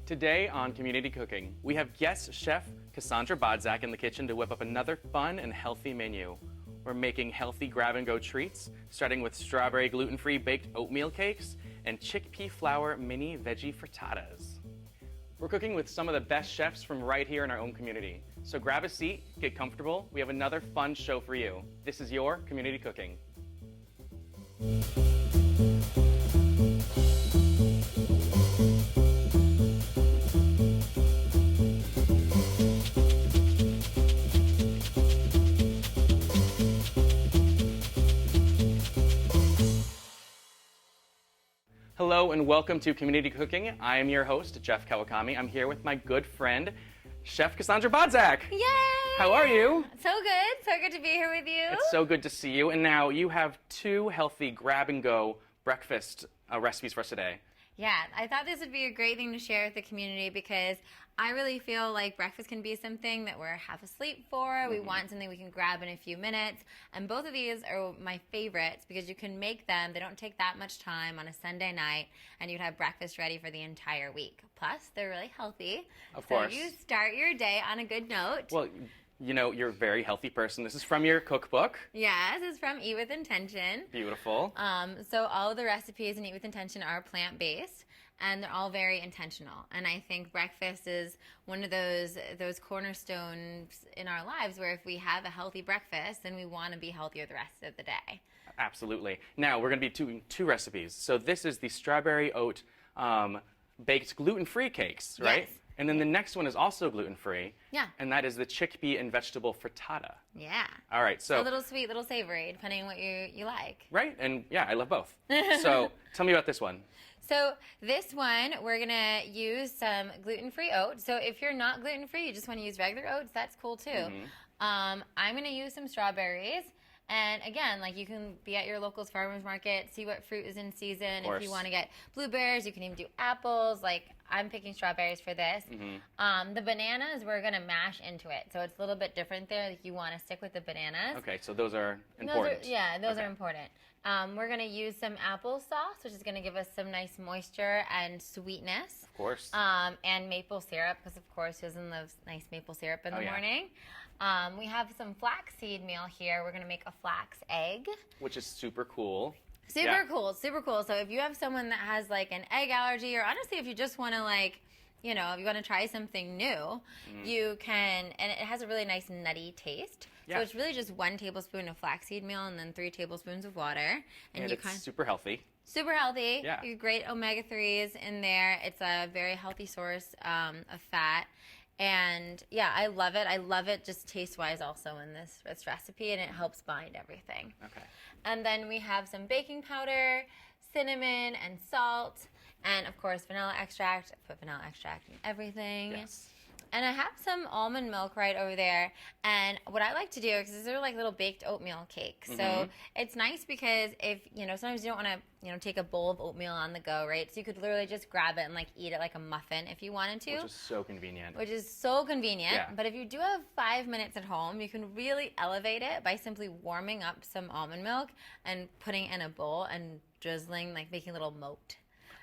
Today on Community Cooking, we have guest chef Cassandra Bodzak in the kitchen to whip up another fun and healthy menu. We're making healthy grab-and-go treats, starting with strawberry gluten-free baked oatmeal cakes and chickpea flour mini veggie frittatas. We're cooking with some of the best chefs from right here in our own community. So grab a seat, get comfortable. We have another fun show for you. This is your Community Cooking. Hello and welcome to Community Cooking. I am your host, Jeff Kawakami. I'm here with my good friend, Chef Cassandra Bodzak. Yay! How are you? So good. So good to be here with you. It's so good to see you. And now you have two healthy grab-and-go breakfast recipes for us today. Yeah, I thought this would be a great thing to share with the community because I really feel like breakfast can be something that we're half asleep for. We want something we can grab in a few minutes. And both of these are my favorites because you can make them. They don't take that much time on a Sunday night, and you'd have breakfast ready for the entire week. Plus, they're really healthy. Of course. So you start your day on a good note. Well, you know, you're a very healthy person. This is from your cookbook. Yes, it's from Eat With Intention. Beautiful. So all of the recipes in Eat With Intention are plant-based, and they're all very intentional. And I think breakfast is one of those cornerstones in our lives where if we have a healthy breakfast, then we want to be healthier the rest of the day. Absolutely. Now, we're going to be doing two recipes. So this is the strawberry oat baked gluten-free cakes, right? Yes. And then the next one is also gluten-free. Yeah. And that is the chickpea and vegetable frittata. Yeah. All right, so a little sweet, little savory, depending on what you like. right, and yeah, I love both. So tell me about this one. So this one, we're going to use some gluten-free oats. So if you're not gluten-free, you just want to use regular oats, that's cool too. I'm going to use some strawberries. And again, like you can be at your local farmer's market, see what fruit is in season. If you want to get blueberries, you can even do apples. Like I'm picking strawberries for this. The bananas, we're going to mash into it. So it's a little bit different there. Like you want to stick with the bananas. Okay, so those are important. Those are important. We're going to use some applesauce, which is going to give us some nice moisture and sweetness. Of course. And maple syrup, because of course, Susan loves nice maple syrup in the morning. We have some flaxseed meal here. We're going to make a flax egg. Which is super cool. Super cool. So if you have someone that has like an egg allergy, or honestly, if you just want to like, you know, if you want to try something new, you can, and it has a really nice nutty taste. Yeah. So it's really just 1 tablespoon of flaxseed meal and then 3 tablespoons of water. And it's super healthy. Super healthy. Yeah. You get great omega-3s in there. It's a very healthy source of fat. And yeah, I love it. I love it just taste-wise also in this recipe, and it helps bind everything. Okay. And then we have some baking powder, cinnamon, and salt, and of course vanilla extract. I put vanilla extract in everything. Yes. And I have some almond milk right over there. And what I like to do, because these are like little baked oatmeal cakes. So it's nice because if, you know, sometimes you don't want to, you know, take a bowl of oatmeal on the go, right? So you could literally just grab it and like eat it like a muffin if you wanted to. Which is so convenient. Yeah. But if you do have 5 minutes at home, you can really elevate it by simply warming up some almond milk and putting it in a bowl and drizzling, like making a little moat.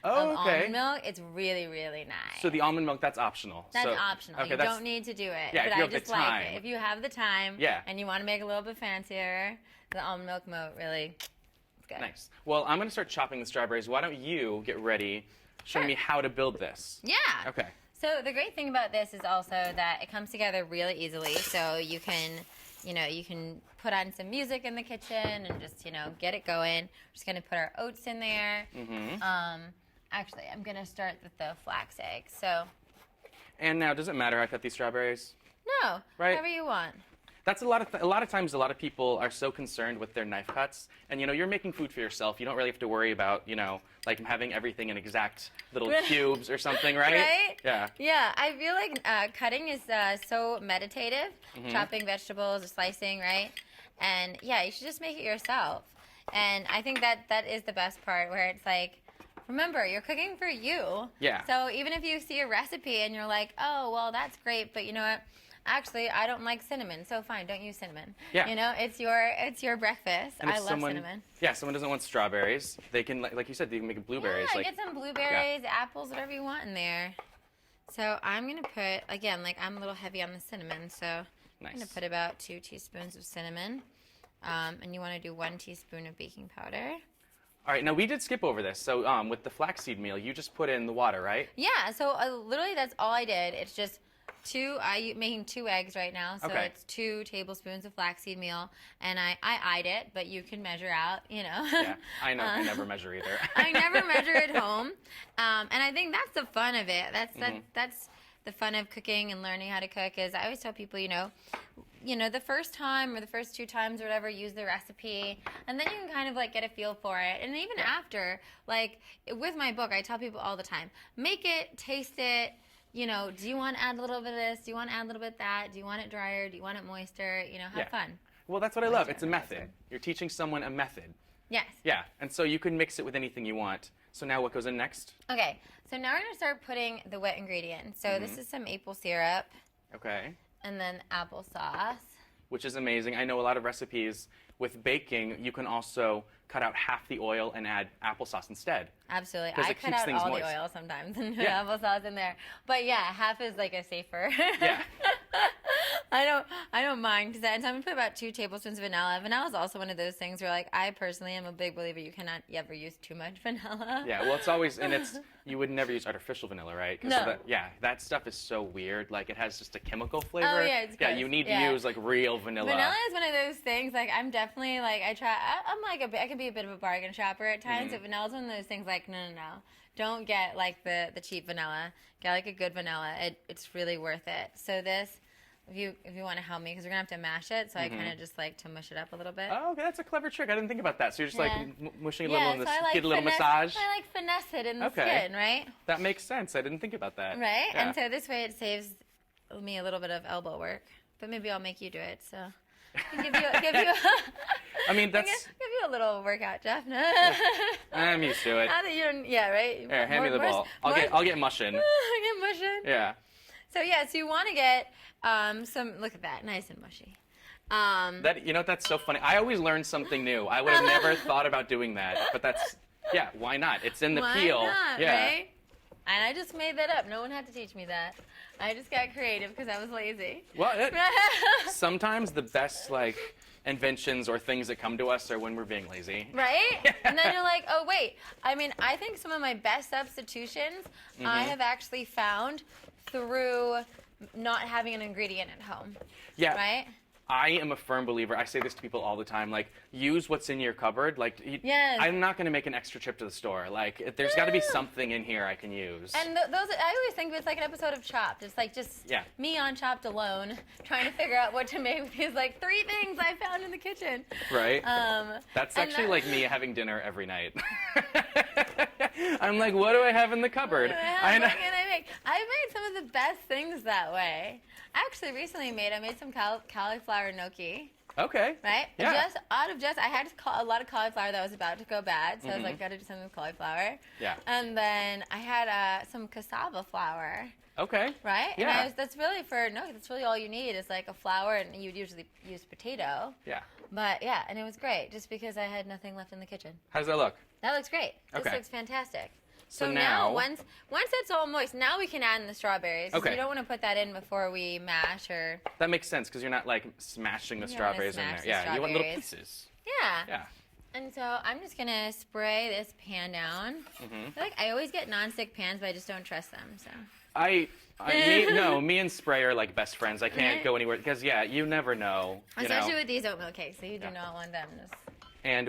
Of almond milk. It's really, really nice. So the almond milk, that's optional. That's optional. Okay, you don't need to do it. Yeah, but if you I have just the time. like it. If you have the time and you want to make it a little bit fancier, the almond milk moat really is good. Nice. Well, I'm going to start chopping the strawberries. Why don't you get ready showing me how to build this? Yeah. Okay. So the great thing about this is also that it comes together really easily. So you can, you know, you can put on some music in the kitchen and just, you know, get it going. We're just going to put our oats in there. Actually, I'm going to start with the flax egg. So. And now, does it matter how I cut these strawberries? No. Right? Whatever you want. That's a lot of times a lot of people are so concerned with their knife cuts, and you know, you're making food for yourself. You don't really have to worry about, you know, like having everything in exact little cubes or something, right? Right? Yeah. Yeah, I feel like cutting is so meditative, chopping vegetables or slicing, right? And yeah, you should just make it yourself. And I think that is the best part where it's like, remember, you're cooking for you. Yeah. So even if you see a recipe and you're like, oh, well, that's great, but you know what? Actually, I don't like cinnamon, so fine, don't use cinnamon. Yeah. You know, it's your breakfast. And if I love cinnamon. Yeah, someone doesn't want strawberries, they can, like you said, they can make blueberries. Yeah, get some blueberries, apples, whatever you want in there. So I'm going to put, again, like I'm a little heavy on the cinnamon, so I'm going to Nice. put about 2 teaspoons of cinnamon. And you want to do 1 teaspoon of baking powder. All right, now we did skip over this. So with the flaxseed meal, you just put in the water, right? Yeah, so literally that's all I did. It's just I'm making 2 eggs right now, so Okay. it's 2 tablespoons of flaxseed meal, and I eyed it, but you can measure out, you know. Yeah, I know. I never measure either. I never measure at home, and I think that's the fun of it. That's the fun of cooking and learning how to cook. Is I always tell people, you know, the first time or the first 2 times or whatever, use the recipe, and then you can kind of like get a feel for it. And even after, like with my book, I tell people all the time, make it, taste it. You know, do you want to add a little bit of this? Do you want to add a little bit of that? Do you want it drier? Do you want it moister? You know, have fun. Well, that's what I love. It's a method. You're teaching someone a method. Yes. Yeah, and so you can mix it with anything you want. So now what goes in next? Okay, so now we're going to start putting the wet ingredient. So this is some maple syrup Okay. and then applesauce. Which is amazing. I know a lot of recipes with baking, you can also cut out half the oil and add applesauce instead. Absolutely. 'Cause I it cut keeps out things all moist. the oil sometimes and put Yeah. applesauce in there. But yeah, half is like a safer. Yeah. I don't mind because I'm gonna put about 2 tablespoons of vanilla. Vanilla is also one of those things where, like, I personally am a big believer you cannot ever use too much vanilla. Yeah, well, it's always, and you would never use artificial vanilla, right? 'Cause No. that stuff is so weird. Like, it has just a chemical flavor. Oh, yeah, it's Yeah, gross. you need to Yeah. use, like, real vanilla. Vanilla is one of those things. Like, I'm definitely like I'm like I can be a bit of a bargain shopper at times. But vanilla is one of those things. Like, no. Don't get like the cheap vanilla. Get like a good vanilla. It's really worth it. So this, if you want to help me, because we're gonna have to mash it. So I kind of just like to mush it up a little bit. Oh, okay, that's a clever trick. I didn't think about that. So you're just, Yeah. like, mushing a Yeah, little in so the, I like get a little finesse, massage. I like finesse it in the Okay. skin, right? That makes sense. I didn't think about that. Right. Yeah. And so this way it saves me a little bit of elbow work. But maybe I'll make you do it. So I can give you I mean, I that's... can give you a little workout, Jeff. I'm used to it. Now that you don't, yeah, right. Here, hand me the ball. I'll get mushing. Get mushing. Yeah. So yeah, so you want to get some. Look at that, nice and mushy. That's so funny. I always learn something new. I would have never thought about doing that, but why not? It's in the Why peel. not, Yeah. right? And I just made that up. No one had to teach me that. I just got creative because I was lazy. Well, sometimes the best inventions or things that come to us are when we're being lazy. Right? And then you're like, oh, wait. I mean, I think some of my best substitutions I have actually found through not having an ingredient at home. Yeah. Right? I am a firm believer. I say this to people all the time. Like, use what's in your cupboard. Yes. I'm not going to make an extra trip to the store. Like, there's got to be something in here I can use. And those, I always think of it's like an episode of Chopped. It's like just me on Chopped alone, trying to figure out what to make with these 3 things I found in the kitchen. Right. That's actually like me having dinner every night. I'm like, what do I have in the cupboard? What can I make? I've made some of the best things that way. Actually, recently I made some cauliflower gnocchi. Okay. Right? Yeah. I had a lot of cauliflower that was about to go bad, so I was like, gotta do something with cauliflower. Yeah. And then I had some cassava flour. Okay. Right? Yeah. And that's really all you need is like a flour, and you'd usually use potato. Yeah. But yeah, and it was great just because I had nothing left in the kitchen. How does that look? That looks great. This Okay. looks fantastic. So now, now once it's all moist, now we can add in the strawberries. 'Cause Okay. You don't want to put that in before we mash or. That makes sense because you're not smashing the You don't wanna strawberries in smash there. the Yeah, you want little strawberries. pieces. Yeah. Yeah. And so I'm just gonna spray this pan down. I feel like I always get nonstick pans, but I just don't trust them. So. Me and Spray are like best friends. I can't Right? go anywhere because you never know. Especially with these oatmeal cakes, so you do not want them. And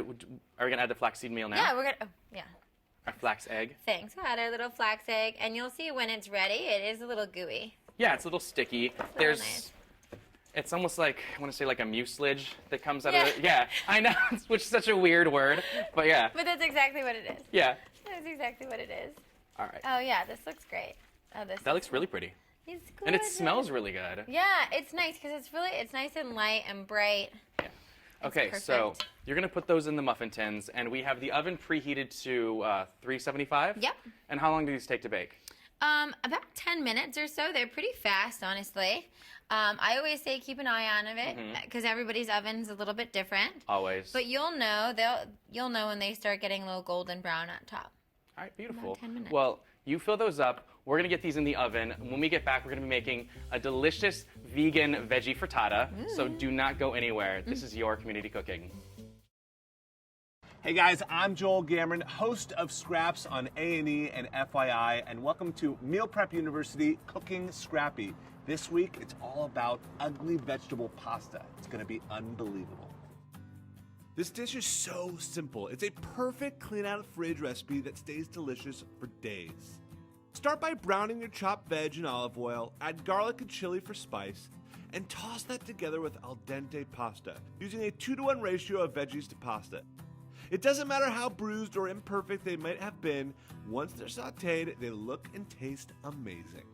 are we gonna add the flaxseed meal now? Yeah, we're gonna. Oh, yeah. Our flax egg. Thanks. We'll add our little flax egg, and you'll see when it's ready, it is a little gooey. Yeah, it's a little sticky. Real nice. It's almost like, I want to say like a mucilage that comes out Yeah. of it. Yeah, I know, which is such a weird word, but yeah. But that's exactly what it is. Yeah. That's exactly what it is. All right. Oh yeah, this looks great. Oh, That looks really pretty. It's good. And it smells really good. Yeah, it's nice because it's nice and light and bright. Yeah. Okay, so perfect. you're going to put those in the muffin tins, and we have the oven preheated to 375? Yep. And how long do these take to bake? About 10 minutes or so. They're pretty fast, honestly. I always say keep an eye on it because everybody's oven's a little bit different. Always. But you'll know when they start getting a little golden brown on top. All right, beautiful. About 10 minutes. Well, you fill those up. We're gonna get these in the oven. When we get back, we're gonna be making a delicious vegan veggie frittata. So do not go anywhere. This is your community cooking. Hey guys, I'm Joel Gammon, host of Scraps on A&E and FYI, and welcome to Meal Prep University Cooking Scrappy. This week, it's all about ugly vegetable pasta. It's gonna be unbelievable. This dish is so simple. It's a perfect clean out of fridge recipe that stays delicious for days. Start by browning your chopped veg in olive oil, add garlic and chili for spice, and toss that together with al dente pasta, using a 2-to-1 ratio of veggies to pasta. It doesn't matter how bruised or imperfect they might have been, once they're sauteed, they look and taste amazing.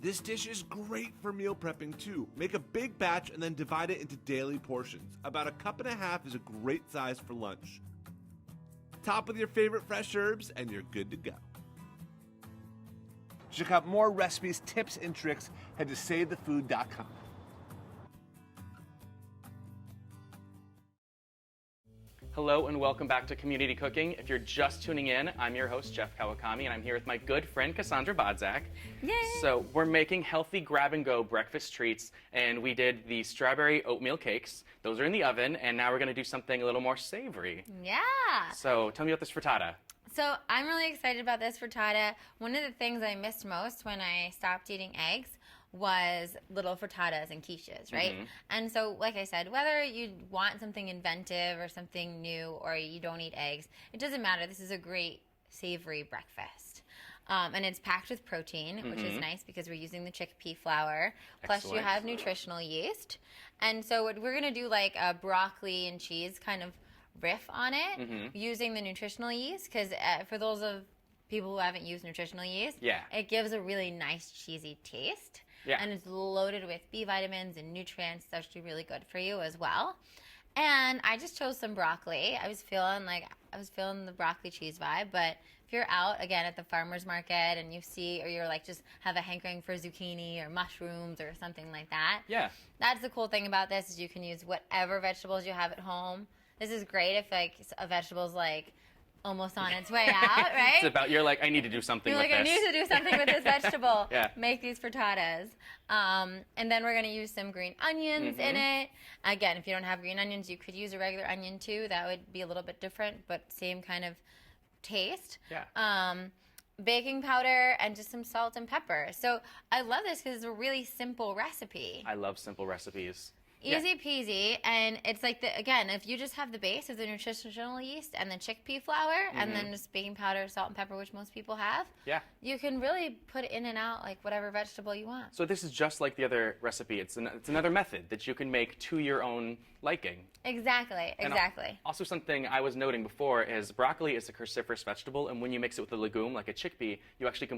This dish is great for meal prepping too. Make a big batch and then divide it into daily portions. About 1.5 cups is a great size for lunch. Top with your favorite fresh herbs and you're good to go. To check out more recipes, tips, and tricks, head to SaveTheFood.com. Hello and welcome back to Community Cooking. If you're just tuning in, I'm your host, Jeff Kawakami, and I'm here with my good friend, Cassandra Bodzak. Yay! So we're making healthy grab-and-go breakfast treats, and we did the strawberry oatmeal cakes. Those are in the oven, and now we're going to do something a little more savory. Yeah. So tell me about this frittata. So I'm really excited about this frittata. One of the things I missed most when I stopped eating eggs was little frittatas and quiches, right? And so, like I said, whether you want something inventive or something new or you don't eat eggs, it doesn't matter. This is a great savory breakfast. And it's packed with protein, which is nice because we're using the chickpea flour. Plus you have nutritional yeast. And so we're going to do like a broccoli and cheese kind of riff on it using the nutritional yeast because for those of people who haven't used nutritional yeast, it gives a really nice cheesy taste. And it's loaded with B vitamins and nutrients. It's actually really good for you as well. And I just chose some broccoli. I was feeling the broccoli cheese vibe. But if you're out again at the farmer's market and you see, or you're like just have a hankering for zucchini or mushrooms or something like that. That's the cool thing about this is you can use whatever vegetables you have at home. This is great if like a vegetable's like almost on its way out, right? It's about, you're like, I need to do something with this. I need to do something with this vegetable. Make these frittatas. And then we're going to use some green onions in it. Again, if you don't have green onions, you could use a regular onion too. That would be a little bit different, but same kind of taste. Baking powder and just some salt and pepper. So I love this because it's a really simple recipe. I love simple recipes. Easy peasy, and it's like, again, if you just have the base of the nutritional yeast and the chickpea flour and then just baking powder, salt, and pepper, which most people have, you can really put in and out like whatever vegetable you want. So this is just like the other recipe. It's another method that you can make to your own liking. Exactly. Also something I was noting before is broccoli is a cruciferous vegetable, and when you mix it with a legume like a chickpea, you actually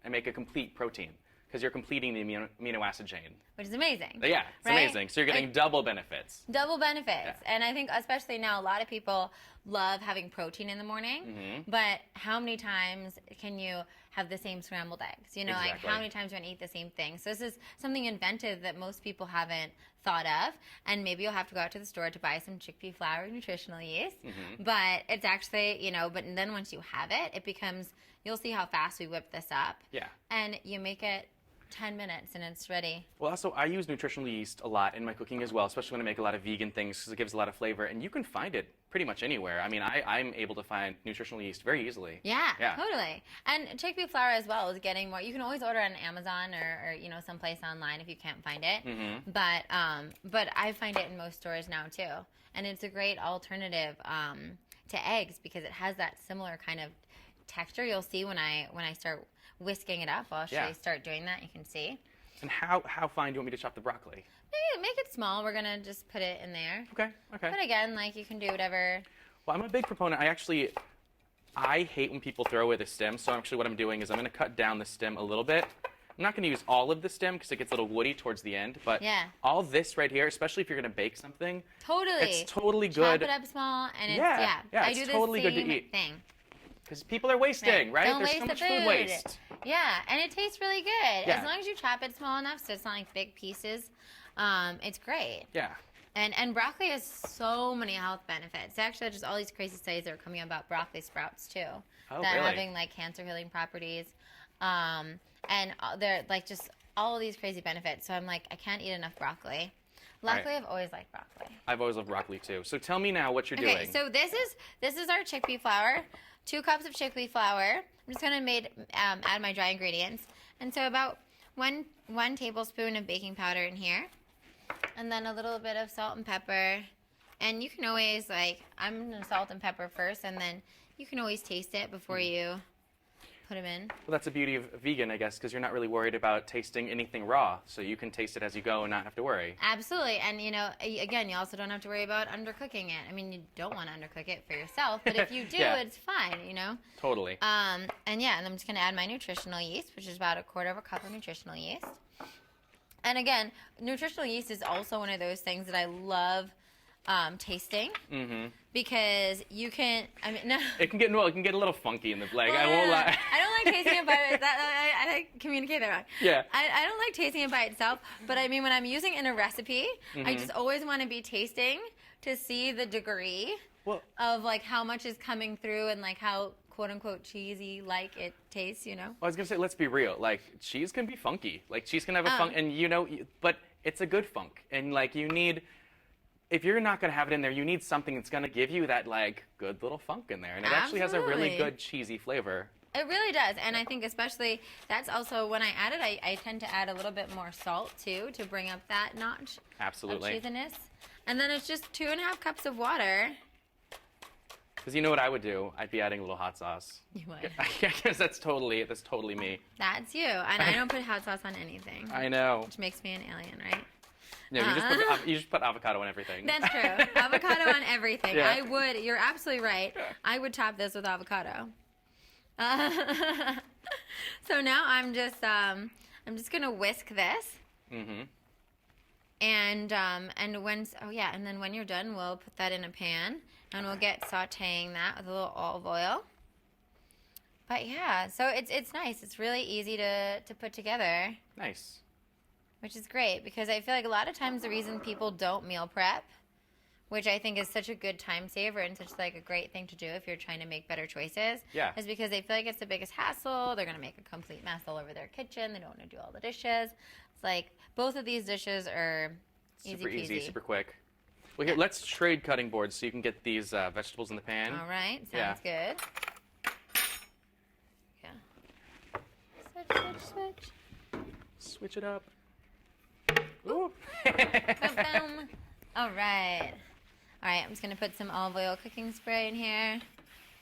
make a complete protein. Because you're completing the amino acid chain. Which is amazing. Yeah, it's amazing. So you're getting double benefits. Double benefits. And I think especially now a lot of people love having protein in the morning. But how many times can you have the same scrambled eggs? You know, like how many times do you want to eat the same thing? So this is something inventive that most people haven't thought of. And maybe you'll have to go out to the store to buy some chickpea flour, nutritional yeast. But it's actually, you know, but then once you have it, it becomes, you'll see how fast we whip this up. And you make it 10 minutes and it's ready. Well, also, I use nutritional yeast a lot in my cooking as well, especially when I make a lot of vegan things because it gives a lot of flavor. And you can find it pretty much anywhere. I mean, I'm able to find nutritional yeast very easily. Yeah, totally. And chickpea flour as well is getting more. You can always order on Amazon or you know, someplace online if you can't find it. But I find it in most stores now too. And it's a great alternative to eggs because it has that similar kind of texture. You'll see when I start whisking it up. I'll actually start doing that. You can see. And how fine do you want me to chop the broccoli? Make it small. We're gonna just put it in there. Okay. But again, like you can do whatever. Well, I'm a big proponent. I hate when people throw away the stem. So actually, what I'm doing is I'm gonna cut down the stem a little bit. I'm not gonna use all of the stem because it gets a little woody towards the end. But all this right here, especially if you're gonna bake something, it's totally good. Chop it up small, and it's I do totally good to eat. Because people are wasting, right? Don't There's waste so much the food. food waste. Yeah, and it tastes really good. As long as you chop it small enough so it's not like big pieces, it's great. And broccoli has so many health benefits. Actually, there's all these crazy studies that are coming out about broccoli sprouts too, Oh, that really? having like cancer healing properties, and they're like just all of these crazy benefits. So I'm like, I can't eat enough broccoli. Luckily, I've always liked broccoli. I've always loved broccoli too. So tell me now what you're doing. Okay, so this is our chickpea flour. 2 cups of chickpea flour. I'm just gonna add my dry ingredients, and so about one tablespoon of baking powder in here, and then a little bit of salt and pepper. And you can always I'm gonna salt and pepper first, and then you can always taste it before you put them in. Well, that's the beauty of vegan, I guess, because you're not really worried about tasting anything raw, so you can taste it as you go and not have to worry. Absolutely, and again, you also don't have to worry about undercooking it. I mean, you don't want to undercook it for yourself, but if you do, Yeah. it's fine, Totally. And I'm just gonna add my nutritional yeast, which is about 1/4 cup of nutritional yeast. And again, nutritional yeast is also one of those things that I love tasting, because you can. I mean, no. It can get a little funky in the leg. I won't lie. I don't like tasting it by I communicate that wrong. Yeah. I don't like tasting it by itself, but I mean when I'm using it in a recipe, I just always want to be tasting to see the degree of how much is coming through and how quote unquote cheesy it tastes. Well, I was gonna say, let's be real. Cheese can be funky. Cheese can have a funk, and but it's a good funk, and you need. If you're not going to have it in there, you need something that's going to give you that, good little funk in there. And it actually has a really good cheesy flavor. It really does. And I think especially, that's also, when I add it, I tend to add a little bit more salt, too, to bring up that notch Absolutely. of cheesiness. And then it's just 2.5 cups of water. Because you know what I would do? I'd be adding a little hot sauce. You would. I guess that's totally me. That's you. And I don't put hot sauce on anything. I know. Which makes me an alien, right? No, you just put avocado on everything. That's true. Avocado on everything. Yeah. I would. You're absolutely right. I would top this with avocado. So now I'm just gonna whisk this. And then when you're done, we'll put that in a pan and we'll get sautéing that with a little olive oil. But yeah, so it's nice. It's really easy to put together. Nice. Which is great, because I feel like a lot of times the reason people don't meal prep, which I think is such a good time saver and such a great thing to do if you're trying to make better choices, is because they feel like it's the biggest hassle. They're going to make a complete mess all over their kitchen. They don't want to do all the dishes. It's both of these dishes are Super easy, easy, super quick. Well, here, let's trade cutting boards so you can get these vegetables in the pan. All right, sounds good. Yeah. Switch. Switch it up. Ooh. Boom. All right. I'm just going to put some olive oil cooking spray in here.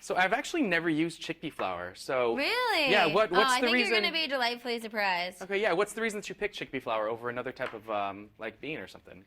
So I've actually never used chickpea flour. So really? Yeah. What's the reason? I think you're going to be delightfully surprised. Okay. Yeah. What's the reason that you picked chickpea flour over another type of bean or something?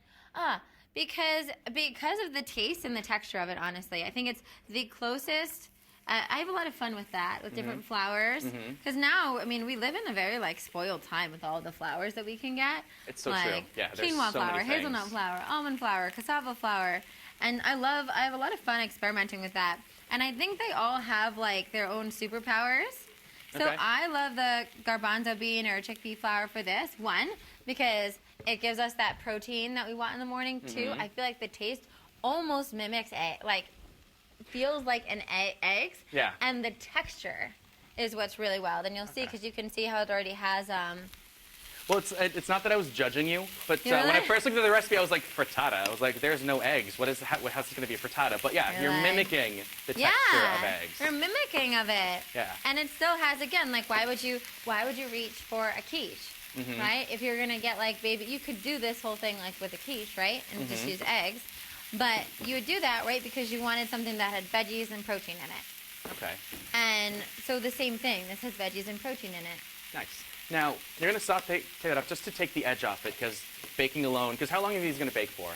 Because of the taste and the texture of it. Honestly, I think it's the closest. I have a lot of fun with that, with different flours. Because now, I mean, we live in a very spoiled time with all the flours that we can get. It's so true. Yeah, there's quinoa so flour, many hazelnut things. flour, almond flour, cassava flour, and I have a lot of fun experimenting with that. And I think they all have their own superpowers. So Okay. I love the garbanzo bean or chickpea flour for this. One, because it gives us that protein that we want in the morning. Two, I feel like the taste almost mimics feels like an eggs. Yeah. And the texture is what's really wild. And you'll see, because you can see how it already has. Well, it's not that I was judging you, but Really? when I first looked at the recipe, I was like, frittata. I was like, there's no eggs. How's this going to be a frittata? But yeah, you're mimicking the texture of eggs. You're mimicking of it. Yeah. And it still has, again, why would you reach for a quiche, right? If you're gonna get baby, you could do this whole thing with a quiche, right? And just use eggs. But you would do that, right, because you wanted something that had veggies and protein in it. Okay. And so the same thing. This has veggies and protein in it. Nice. Now, you're going to saute that up just to take the edge off it, because baking alone, because how long are these going to bake for?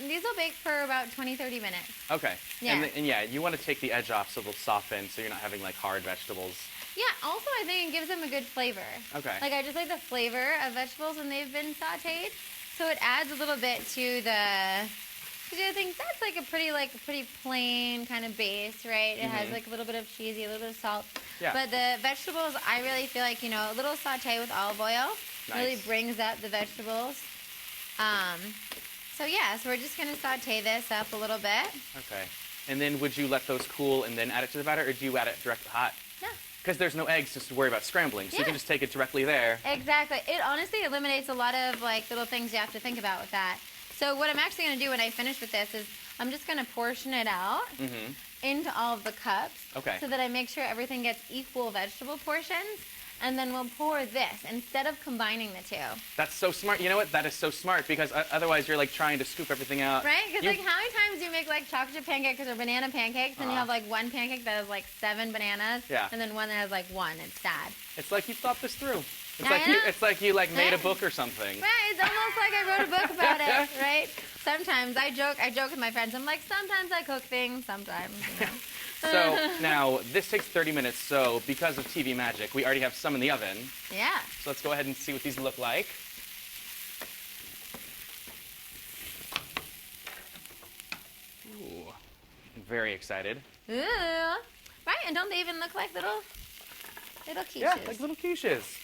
These will bake for about 20-30 minutes. Okay. Yeah. And yeah, you want to take the edge off so they'll soften, so you're not having hard vegetables. Yeah, also I think it gives them a good flavor. Okay. I just like the flavor of vegetables when they've been sauteed. So it adds a little bit to the... Because I think that's a pretty plain kind of base, right? It has a little bit of cheesy, a little bit of salt. Yeah. But the vegetables, I really feel a little saute with olive oil really Nice. brings up the vegetables. So yeah, so we're just gonna saute this up a little bit. Okay. And then would you let those cool and then add it to the batter, or do you add it directly hot? No. Because there's no eggs just to worry about scrambling, so you can just take it directly there. Exactly. It honestly eliminates a lot of like little things you have to think about with that. So what I'm actually gonna do when I finish with this is I'm just gonna portion it out into all of the cups. Okay. So that I make sure everything gets equal vegetable portions. And then we'll pour this instead of combining the two. That's so smart. You know what? That is so smart because otherwise you're like trying to scoop everything out. Right? Because like how many times do you make like chocolate chip pancakes or banana pancakes and you have like one pancake that has like 7 bananas and then one that has like 1. It's sad. It's like you thought this through. It's like you made a book or something. Right? It's almost like I wrote a book about it, right? Sometimes I joke with my friends. I'm like, sometimes I cook things, sometimes, you know. So now this takes 30 minutes, so because of TV magic, we already have some in the oven. Yeah. So let's go ahead and see what these look like. Ooh, I'm very excited. Ooh. Right, and don't they even look like little quiches? Yeah, like little quiches.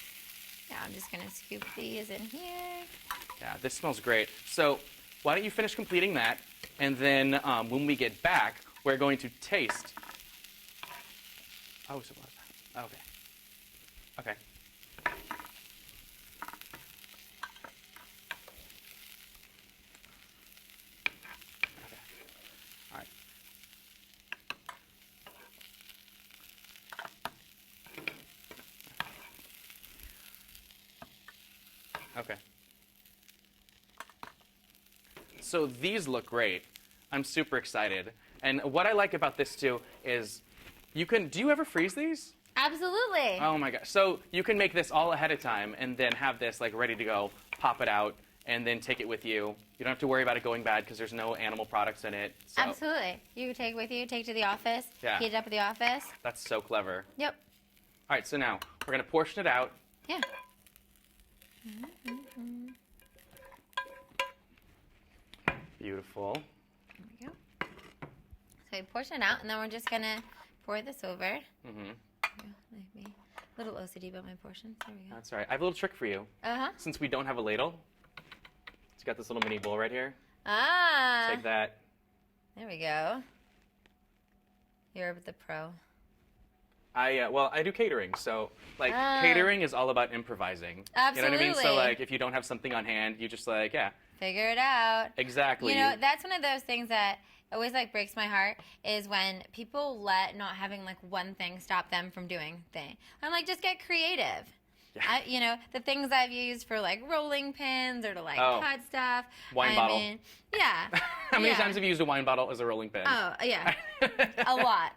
Yeah, I'm just gonna scoop these in here. Yeah, this smells great. So why don't you finish completing that, and then when we get back, we're going to taste. Oh, so what? Okay. Okay. Okay. All right. Okay. So these look great. I'm super excited. And what I like about this too is you can, do you ever freeze these? Absolutely. Oh my gosh. So you can make this all ahead of time and then have this like ready to go, pop it out, and then take it with you. You don't have to worry about it going bad because there's no animal products in it. So. Absolutely. You can take it with you, take it to the office, Yeah. heat it up at the office. That's so clever. Yep. All right, so now we're going to portion it out. Yeah. Beautiful. There we go. So we portion it out, and then we're just going to pour this over. Like me. A little OCD about my portions. There we go. That's all right. I have a little trick for you. Uh-huh. Since we don't have a ladle, it's got this little mini bowl right here. Ah. Take that. There we go. You're the pro. Well, I do catering, so like catering is all about improvising. Absolutely. You know what I mean? So like if you don't have something on hand, you just like, yeah. Figure it out. Exactly. You know, that's one of those things that always like breaks my heart is when people let not having like one thing stop them from doing thing. I'm like, just get creative. Yeah. You know, the things I've used for like rolling pins or to like cut stuff. Wine bottle. Yeah. How many times have you used a wine bottle as a rolling pin? Oh, yeah. A lot.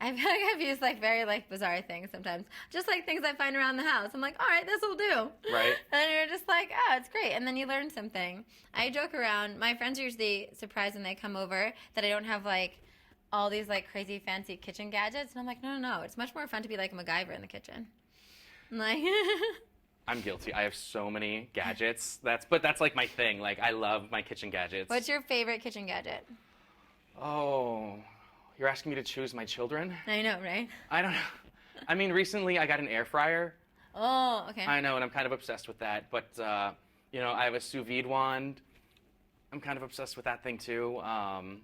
I feel like I've used like very like bizarre things sometimes. Just like things I find around the house. I'm like, all right, this will do. Right. And you're just like, oh, it's great. And then you learn something. I joke around. My friends are usually surprised when they come over that I don't have like all these like crazy fancy kitchen gadgets. And I'm like, no. It's much more fun to be like MacGyver in the kitchen. I'm like... I'm guilty. I have so many gadgets. But that's like my thing. Like I love my kitchen gadgets. What's your favorite kitchen gadget? Oh... You're asking me to choose my children? I know, right? I don't know. I mean, recently I got an air fryer. Oh, okay. I know, and I'm kind of obsessed with that. But, you know, I have a sous vide wand. I'm kind of obsessed with that thing, too. I'm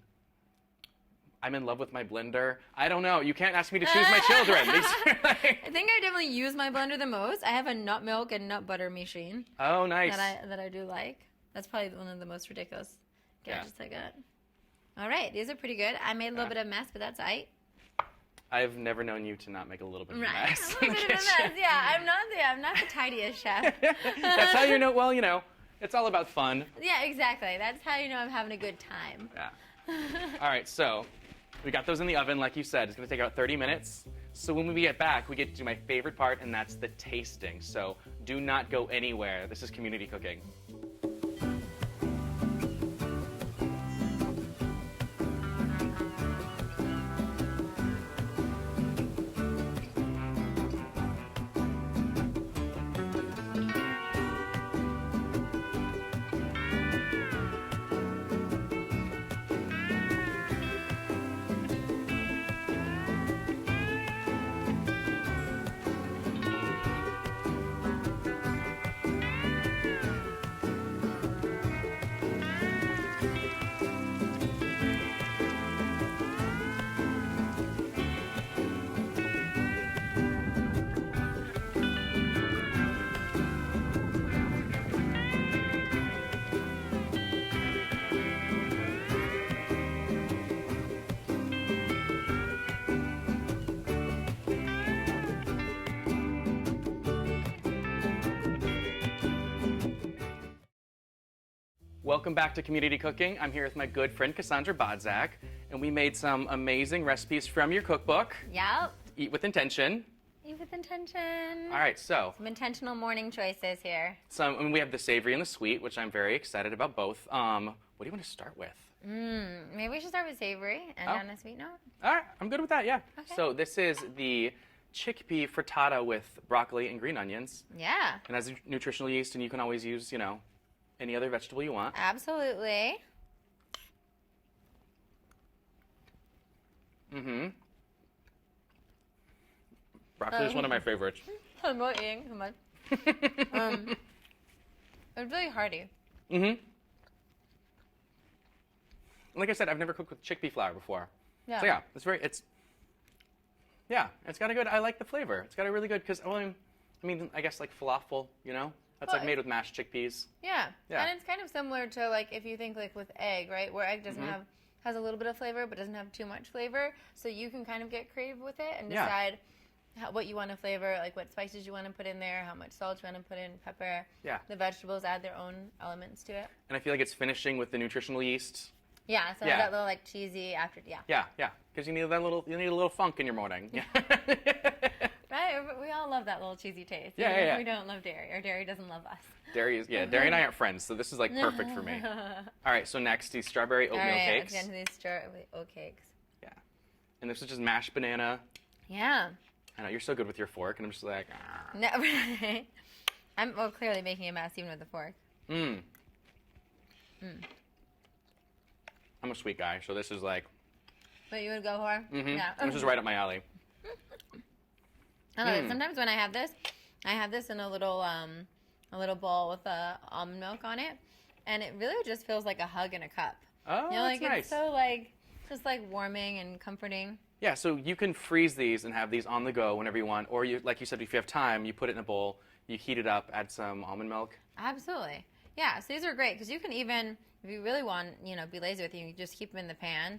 in love with my blender. I don't know. You can't ask me to choose my children. I think I definitely use my blender the most. I have a nut milk and nut butter machine. Oh, nice. That I do like. That's probably one of the most ridiculous gadgets I got. All right, these are pretty good. I made a little bit of a mess, but that's aight. I've never known you to not make a little bit of a right. mess. A little bit of a mess. Yeah, I'm not the tidiest chef. That's how you know. Well, you know, it's all about fun. Yeah, exactly. That's how you know I'm having a good time. Yeah. All right, so we got those in the oven, like you said. It's going to take about 30 minutes. So when we get back, we get to my favorite part, and that's the tasting. So do not go anywhere. This is community cooking. Welcome back to Community Cooking. I'm here with my good friend Cassandra Bodzak, and we made some amazing recipes from your cookbook, Yep. Eat with Intention. Eat with intention. All right, so Some intentional morning choices here. we have the savory and the sweet, which I'm very excited about both. What do you want to start with? Maybe we should start with savory and on a sweet note. All right, I'm good with that, yeah. Okay. So this is the chickpea frittata with broccoli and green onions. Yeah. And has nutritional yeast, and you can always use, any other vegetable you want. Absolutely. Broccoli is one of my favorites. I'm not eating too much. It's really hearty. Like I said, I've never cooked with chickpea flour before. Yeah. So it's got a good, I like the flavor. It's got a really good, because, I guess like falafel, That's Well, like made with mashed chickpeas. Yeah. Yeah. And it's kind of similar to like if you think like with egg, right? Where egg doesn't has a little bit of flavor but doesn't have too much flavor. So you can kind of get creative with it and Yeah. decide what you want to flavor, like what spices you want to put in there, how much salt you want to put in, pepper. Yeah. The vegetables add their own elements to it. And I feel like it's finishing with the nutritional yeast. Yeah, so Yeah. that little like cheesy after, yeah. Yeah. Because you need a little funk in your morning. Yeah. Right? We all love that little cheesy taste. Yeah, Even if yeah. we don't love dairy, or dairy doesn't love us. Dairy and I aren't friends, so this is like perfect for me. All right, so next, these strawberry oatmeal All right, cakes. let's get into these strawberry oat cakes. Yeah. And this is just mashed banana. Yeah. I know, you're so good with your fork, and I'm just like, ah. No, right? I'm clearly making a mess even with the fork. I'm a sweet guy, so this is like, What you would go for? Yeah. this is right up my alley. I love it. Sometimes when I have this in a little bowl with almond milk on it, and it really just feels like a hug in a cup. Oh, Like that's nice. it's so like just like warming and comforting. Yeah, so you can freeze these and have these on the go whenever you want, or you, like you said, if you have time, you put it in a bowl, you heat it up, add some almond milk. Absolutely. Yeah, so these are great because you can even, if you really want, be lazy with it, you can just keep them in the pan,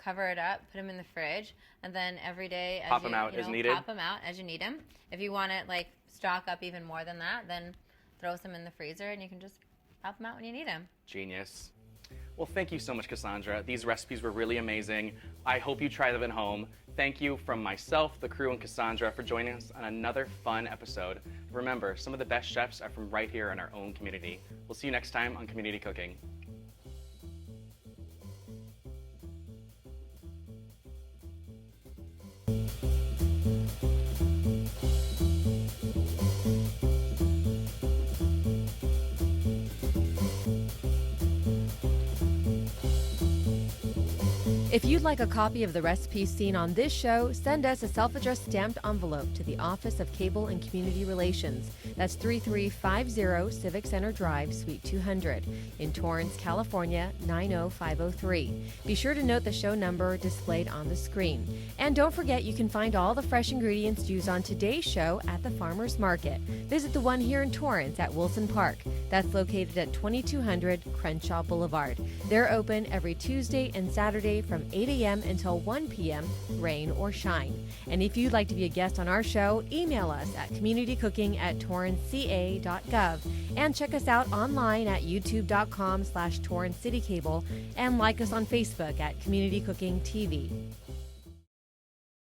cover it up, put them in the fridge, and then every day as Pop them out as needed. Pop them out as you need them. If you want to like stock up even more than that, then throw some in the freezer and you can just pop them out when you need them. Genius. Well, thank you so much, Cassandra. These recipes were really amazing. I hope you try them at home. Thank you from myself, the crew, and Cassandra for joining us on another fun episode. Remember, some of the best chefs are from right here in our own community. We'll see you next time on Community Cooking. If you'd like a copy of the recipes seen on this show, send us a self-addressed stamped envelope to the Office of Cable and Community Relations. That's 3350 Civic Center Drive, Suite 200, in Torrance, California, 90503. Be sure to note the show number displayed on the screen. And don't forget you can find all the fresh ingredients used on today's show at the Farmers Market. Visit the one here in Torrance at Wilson Park. That's located at 2200 Crenshaw Boulevard. They're open every Tuesday and Saturday from 8 a.m. until 1 p.m., rain or shine. And if you'd like to be a guest on our show, email us at communitycooking@torranceca.gov and check us out online at youtube.com/TorranceCityCable and like us on Facebook at Community Cooking TV.